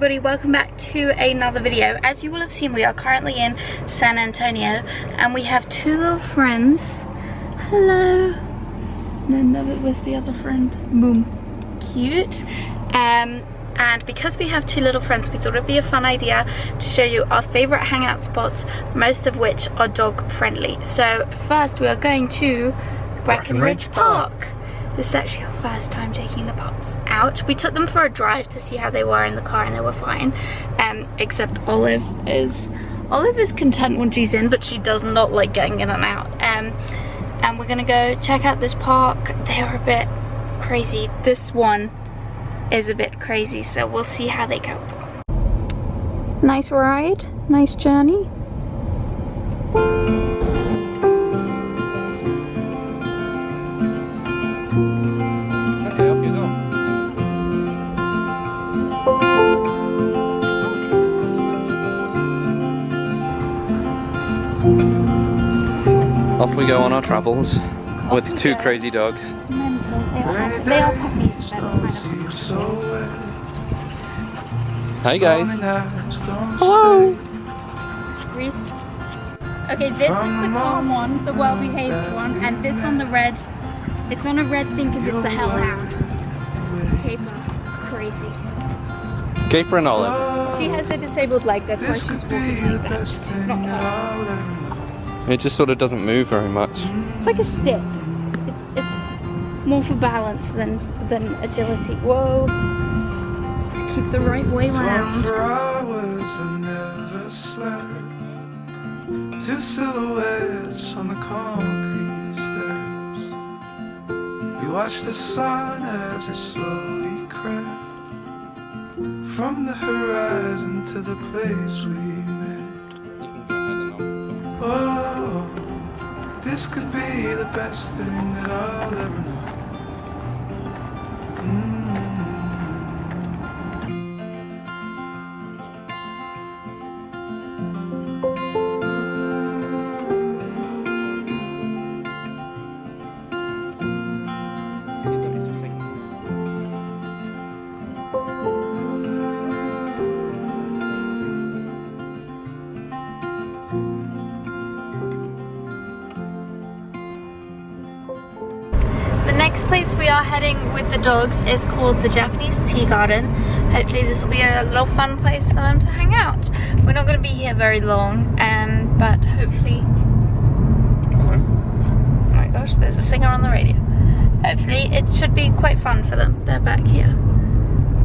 everybody, welcome back to another video. As you will have seen, we are currently in San Antonio and we have two little friends. Hello. And then where's the other friend? Boom. Cute. And because we have two little friends, we thought it'd be a fun idea to show you our favorite hangout spots, most of which are dog friendly. So first we are going to Breckenridge Park. This is actually our first time taking the pups out. We took them for a drive to see how they were in the car and they were fine. Except Olive is content when she's in, but she does not like getting in and out. And we're gonna go check out this park. They are a bit crazy. This one is a bit crazy, so we'll see how they go. Nice ride, nice journey. Off we go on our travels with two crazy dogs. Mental. They are puppies. Hi guys. Hello. Rhys. Okay, this is the calm one, the well-behaved one, and this on the red. It's on a red thing because it's a hellhound. Caper. Crazy. Caper and Olive. She has a disabled leg, that's why she's walking like that. She's not her. It just sort of doesn't move very much. It's like a stick. It's more for balance than agility. Whoa. Keep the right way round. For hours I never slept. Two silhouettes on the concrete steps. We watched the sun as it slowly crept from the horizon to the place we met. Oh, this could be the best thing that I'll ever know. The next place we are heading with the dogs is called the Japanese Tea Garden. Hopefully this will be a little fun place for them to hang out. We're not going to be here very long, but hopefully... Oh my gosh, there's a singer on the radio. Hopefully it should be quite fun for them. They're back here.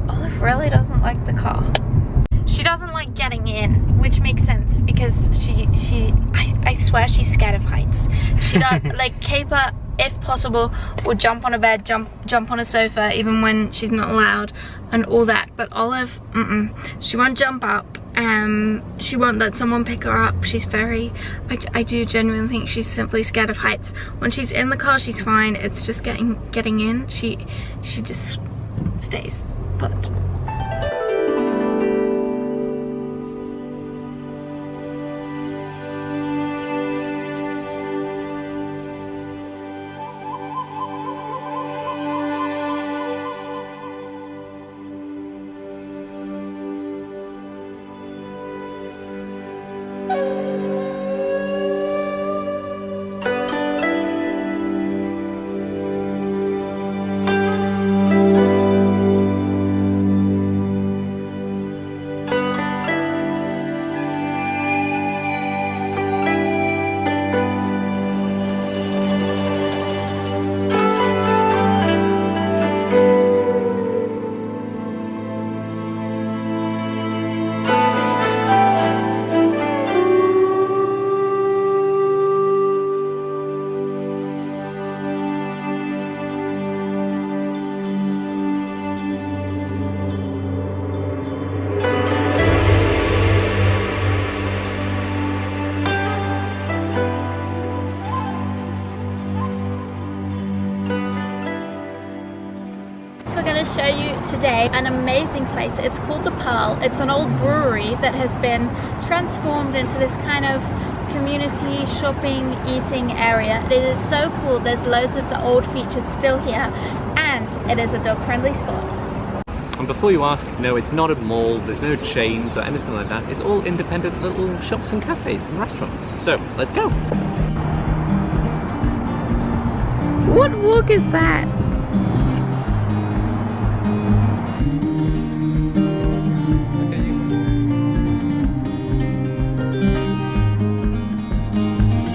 Olive really doesn't like the car. She doesn't like getting in, which makes sense because I swear she's scared of heights. She does, like Caper, if possible, will jump on a bed, jump on a sofa, even when she's not allowed, and all that. But Olive, she won't jump up. She won't let someone pick her up. She's very, I do genuinely think she's simply scared of heights. When she's in the car, she's fine. It's just getting in. She just stays put. Show you today an amazing place. It's called the Pearl. It's an old brewery that has been transformed into this kind of community shopping, eating area. It is so cool. There's loads of the old features still here, and it is a dog friendly spot. And before you ask, no, it's not a mall, there's no chains or anything like that. It's all independent little shops and cafes and restaurants. So, let's go! What walk is that?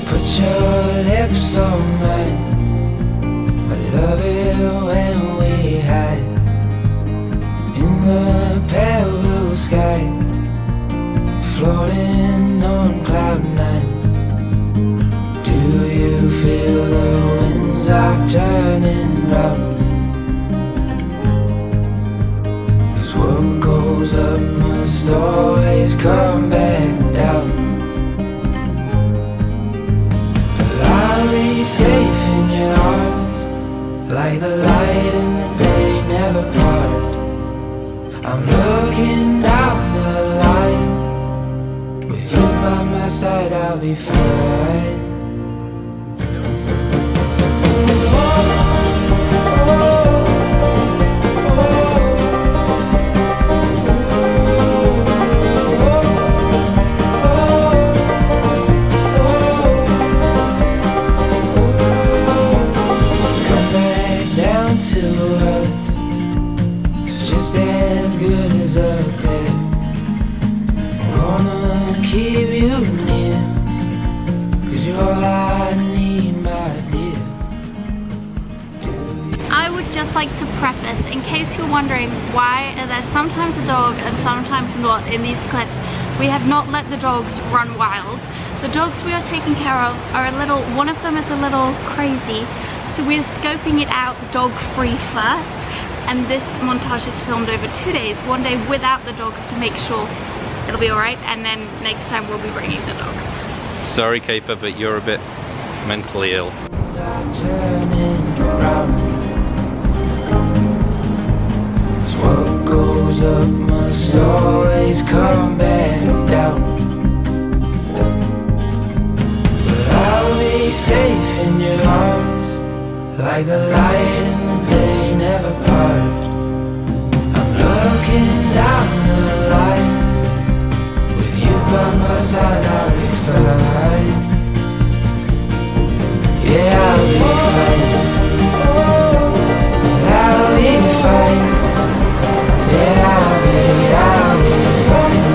Put your lips on mine. I love it when we hide in the pale blue sky, floating on cloud nine. Do you feel the winds are turning round? 'Cause what goes up must always come back down. I'll be safe in your arms, like the light in the day never part. I'm looking down the line, with you by my side I'll be fine. To earth, it's just as good as up there. I'm gonna keep you near, 'cause you're all I need, my dear. I would just like to preface, in case you're wondering why there's sometimes a dog and sometimes not in these clips, we have not let the dogs run wild. The dogs we are taking care of are a little, one of them is a little crazy. So we're scoping it out dog-free first, and this montage is filmed over 2 days, one day without the dogs to make sure it'll be alright, and then next time we'll be bringing the dogs. Sorry, Caper, but you're a bit mentally ill. What goes up must always come back down. But I'll be safe in your arms, like the light in the day never part. I'm looking down the line, with you by my side I'll be fine. Yeah, I'll be fine. I'll be fine. Yeah, I'll be fine.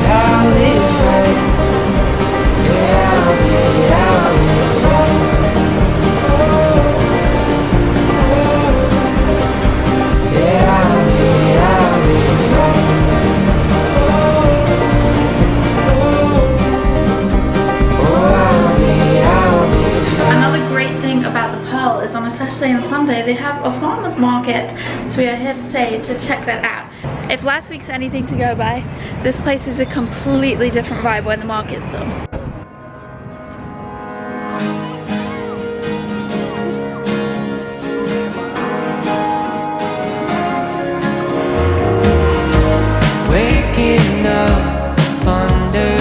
I'll be fine. Yeah, I'll be fine. On a Saturday and Sunday they have a farmer's market, so we are here today to check that out. If last week's anything to go by, this place is a completely different vibe when the market's on. Waking up under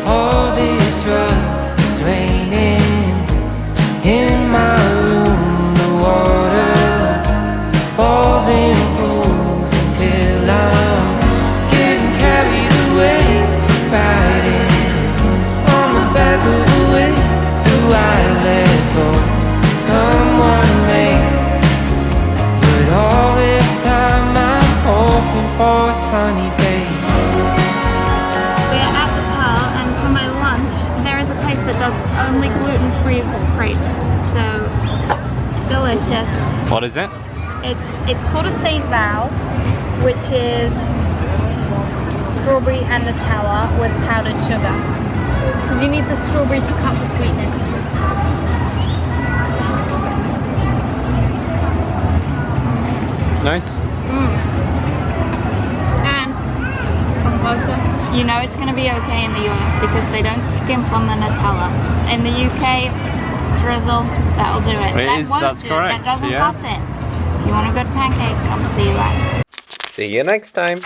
all this rust, it's raining in my room. The water falls in pools until I'm getting carried away, riding on the back of the wave. So I let go, come what may. But all this time I'm hoping for a sunny day. We're at the Pearl, and for my lunch there is a place that does only gluten-free crepes, so delicious. What is it? It's called a Saint Val, which is strawberry and Nutella with powdered sugar, because you need the strawberry to cut the sweetness. Nice. And from closer, you know it's going to be okay in the US because they don't skimp on the Nutella. In the UK, drizzle, that'll do it. That's correct. That doesn't yeah. cut it. If you want a good pancake, come to the US. See you next time.